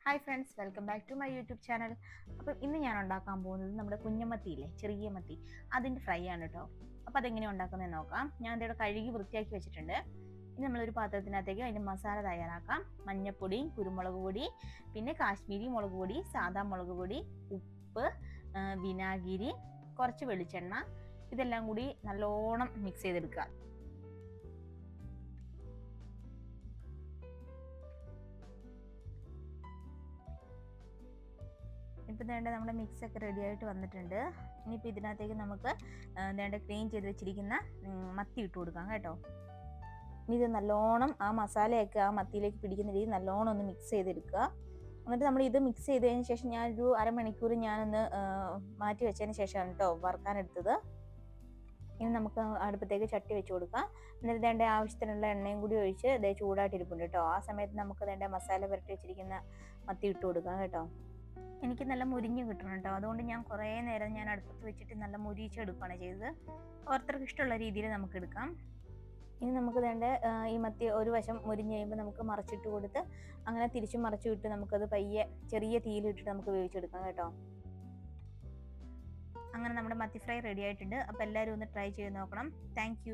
Hi friends, welcome back to my YouTube channel. അപ്പം ഇന്ന് ഞാൻ ഉണ്ടാക്കാൻ പോകുന്നത് നമ്മുടെ കുഞ്ഞമത്തിയില്ലേ, ചെറിയ മത്തി, അതിൻ്റെ ഫ്രൈ ആണ് കേട്ടോ. അപ്പോൾ അതെങ്ങനെയാണ് ഉണ്ടാക്കുന്നതെന്ന് നോക്കാം. ഞാൻ ഇതിവിടെ കഴുകി വൃത്തിയാക്കി വെച്ചിട്ടുണ്ട്. ഇനി നമ്മളൊരു പാത്രത്തിനകത്തേക്ക് അതിൻ്റെ മസാല തയ്യാറാക്കാം. മഞ്ഞൾപ്പൊടി, കുരുമുളക് പൊടി, പിന്നെ കാശ്മീരി മുളക് പൊടി, സാദാ മുളക് പൊടി, ഉപ്പ്, വിനാഗിരി, കുറച്ച് വെളിച്ചെണ്ണ, ഇതെല്ലാം കൂടി നല്ലോണം മിക്സ് ചെയ്തെടുക്കുക. ഇപ്പം വേണ്ട നമ്മുടെ മിക്സൊക്കെ റെഡി ആയിട്ട് വന്നിട്ടുണ്ട്. ഇനിയിപ്പോൾ ഇതിനകത്തേക്ക് നമുക്ക് വേണ്ട ക്ലീൻ ചെയ്ത് വെച്ചിരിക്കുന്ന മത്തി ഇട്ട് കൊടുക്കാം കേട്ടോ. ഇനി ഇത് നല്ലോണം ആ മസാലയൊക്കെ ആ മത്തിയിലേക്ക് പിടിക്കുന്ന രീതി നല്ലോണം ഒന്ന് മിക്സ് ചെയ്തെടുക്കുക. എന്നിട്ട് നമ്മൾ ഇത് മിക്സ് ചെയ്തതിന് ശേഷം ഞാനൊരു അരമണിക്കൂർ ഞാനൊന്ന് മാറ്റി വെച്ചതിന് ശേഷമാണ് കേട്ടോ വറുക്കാനെടുത്തത്. ഇനി നമുക്ക് അടുപ്പത്തേക്ക് ചട്ടി വെച്ച് കൊടുക്കാം. എന്നിട്ട് വേണ്ട ആവശ്യത്തിനുള്ള എണ്ണയും കൂടി ഒഴിച്ച് ഇതേ ചൂടായിട്ടിരിപ്പുണ്ട് കേട്ടോ. ആ സമയത്ത് നമുക്ക് വേണ്ട മസാല പുരട്ടി വെച്ചിരിക്കുന്ന മത്തി ഇട്ട് കൊടുക്കാം കേട്ടോ. എനിക്ക് നല്ല മുരിഞ്ഞ് കിട്ടണം കേട്ടോ. അതുകൊണ്ട് ഞാൻ കുറേ നേരം ഞാൻ അടുപ്പത്ത് വെച്ചിട്ട് നല്ല മുരിച്ചെടുക്കുകയാണ് ചെയ്തത്. ഓരോരുത്തർക്ക് ഇഷ്ടമുള്ള രീതിയിൽ നമുക്ക് എടുക്കാം. ഇനി നമുക്ക് വേണ്ട ഈ മത്തി ഒരു വശം മുരിഞ്ഞ് കഴിയുമ്പോൾ നമുക്ക് മറിച്ചിട്ട് കൊടുത്ത് അങ്ങനെ തിരിച്ചും മറിച്ചു വിട്ട് നമുക്കത് പയ്യെ ചെറിയ തീയിലിട്ടിട്ട് നമുക്ക് വേവിച്ചെടുക്കാം കേട്ടോ. അങ്ങനെ നമ്മുടെ മത്തി ഫ്രൈ റെഡി ആയിട്ടുണ്ട്. അപ്പോൾ എല്ലാവരും ഒന്ന് ട്രൈ ചെയ്ത് നോക്കണം. താങ്ക്